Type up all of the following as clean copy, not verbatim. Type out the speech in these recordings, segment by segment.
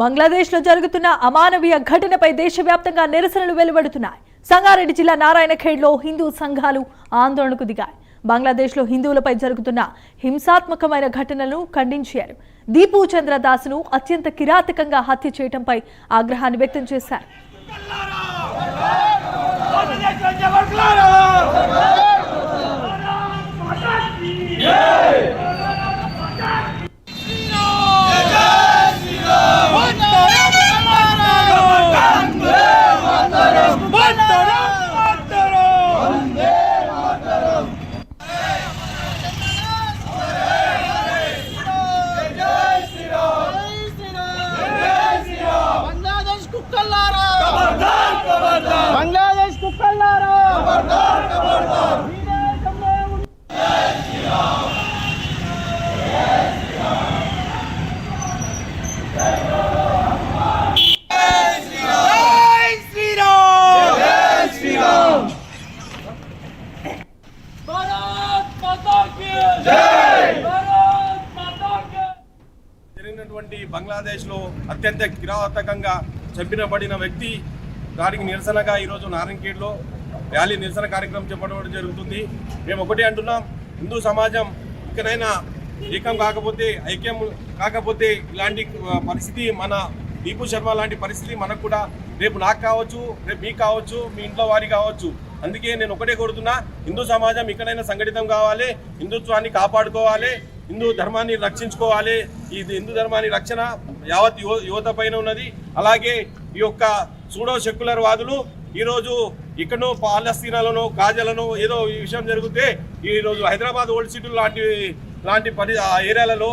బంగ్లాదేశ్లో జరుగుతున్న అమానవీయ ఘటనపై దేశవ్యాప్తంగా నిరసనలు వెలువడుతున్నాయి. సంగారెడ్డి జిల్లా నారాయణఖేడ్లో హిందూ సంఘాలు ఆందోళనకు దిగాయి. బంగ్లాదేశ్లో హిందువులపై జరుగుతున్న హింసాత్మకమైన ఘటనలను ఖండించారు. దీపు చంద్రదాస్ను అత్యంత కిరాతకంగా హత్య చేయడంపై ఆగ్రహాన్ని వ్యక్తం చేశారు. बांग्लादेश कुक्कल्लारा खबरदार खबरदार బంగ్లాదేశ్ లో అత్యంత కిరాతకంగా చంపినబడిన వ్యక్తి దానికి నిరసనగా ఈరోజు నారాయణఖేడ్లో ర్యాలీ నిరసన కార్యక్రమం చేపట్టడం జరుగుతుంది. మేము ఒకటే అంటున్నాం, హిందూ సమాజం ఇకనైనా ఏకం కాకపోతే, ఐక్యం కాకపోతే ఇలాంటి పరిస్థితి మన దీపు శర్మ లాంటి పరిస్థితి మనకు కూడా రేపు నాకు కావచ్చు, రేపు మీకు కావచ్చు, మీ ఇంట్లో వారి కావచ్చు. అందుకే నేను ఒకటే కోరుతున్నా, హిందూ సమాజం ఇకనైనా సంఘటితం కావాలి, హిందుత్వాన్ని కాపాడుకోవాలి, హిందూ ధర్మాన్ని రక్షించుకోవాలి. ఈ హిందూ ధర్మాన్ని రక్షణ యావత్ యువత పైన ఉన్నది. అలాగే ఈ యొక్క సూడో సెక్యులర్ వాదులు ఈరోజు ఇక్కడనో పాలస్తీనాలను గాజాలను ఏదో ఈ విషయం జరిగితే ఈరోజు హైదరాబాద్ ఓల్డ్ సిటీ లాంటి ఏరియాలలో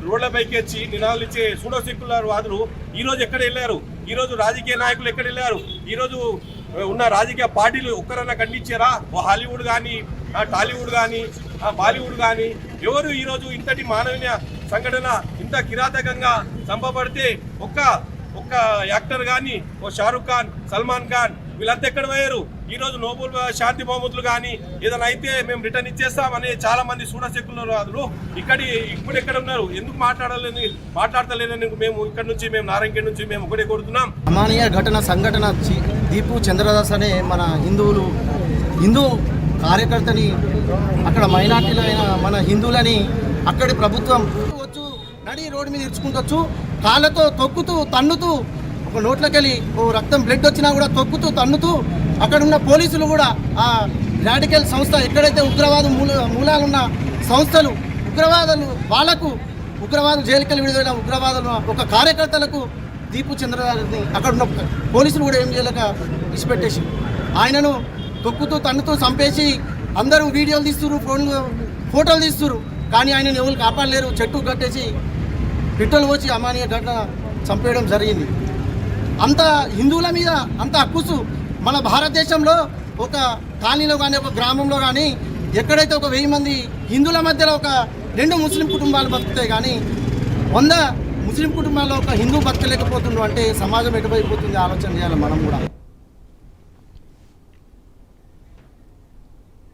రోడ్లపైకి వచ్చి నినాదాలు ఇచ్చే సూడో సెక్యులర్ వాదులు ఈరోజు ఎక్కడ వెళ్ళారు? ఈరోజు రాజకీయ నాయకులు ఎక్కడ వెళ్ళారు? ఈరోజు ఉన్న రాజకీయ పార్టీలు ఒక్కరన్నా ఖండించారా? హాలీవుడ్ కానీ, టాలీవుడ్ కానీ, బాలీవుడ్ కానీ ఎవరు ఈరోజు ఇంతటి మానవీయ సంఘటన ఇంత కిరాతకంగా చంపబడితే ఒక్క యాక్టర్ కానీ, ఓ షారుఖ్ ఖాన్, సల్మాన్ ఖాన్ వీళ్ళంతా ఎక్కడ పోయారు? ఈరోజు నోబెల్ శాంతి బహుమతులు కానీ ఏదైనా అయితే మేము రిటర్న్ ఇచ్చేస్తామని చాలా మంది సూడ సెక్యులర్ వాదులు ఇప్పుడు ఎక్కడ ఉన్నారు? ఎందుకు మాట్లాడతలేదని మేము ఇక్కడ నుంచి, మేము నారాయణఖేడ్ నుంచి మేము ఒకటే కోరుతున్నాం. అమానీయ సంఘటన దీపు చంద్రదాస్ అనే మన హిందూ కార్యకర్తని, అక్కడ మైనార్టీలైన మన హిందువులని అక్కడి ప్రభుత్వం నడి రోడ్డు మీద ఇరుచుకుంటూ కాళ్ళతో తొక్కుతూ తన్నుతూ, ఒక నోట్లకెళ్ళి ఓ రక్తం బ్లడ్ వచ్చినా కూడా తొక్కుతూ తన్నుతూ, అక్కడున్న పోలీసులు కూడా ఆ రాడికల్ సంస్థ ఎక్కడైతే ఉగ్రవాద మూలాలున్న సంస్థలు వాళ్ళకు ఉగ్రవాదులు జైలుకెళ్ళి విడుదలైన ఉగ్రవాదులు ఒక కార్యకర్తలకు దీపు చంద్రదాస్ని అక్కడున్న పోలీసులు కూడా ఏం చేయలేక ఇచ్చిపెట్టేసి ఆయనను తొక్కుతూ తన్నుతూ చంపేసి అందరూ వీడియోలు తీస్తున్నారు, ఫోటోలు తీస్తున్నారు. కానీ ఆయనను ఎవరు కాపాడలేరు. చెట్టు కట్టేసి పెట్రోల్ పోసి అమానీయ ఘటన చంపేయడం జరిగింది. అంత హిందువుల మీద అంత అక్కుసు మన భారతదేశంలో ఒక కాలనీలో కానీ, ఒక గ్రామంలో కానీ ఎక్కడైతే ఒక 1000 మంది హిందువుల మధ్యలో ఒక 2 ముస్లిం కుటుంబాలు బతుకుతాయి, కానీ 100 ముస్లిం కుటుంబాల్లో ఒక హిందూ బతకలేకపోతుండ్రు అంటే సమాజం ఎటువైపోతుంది ఆలోచన చేయాలి మనం కూడా.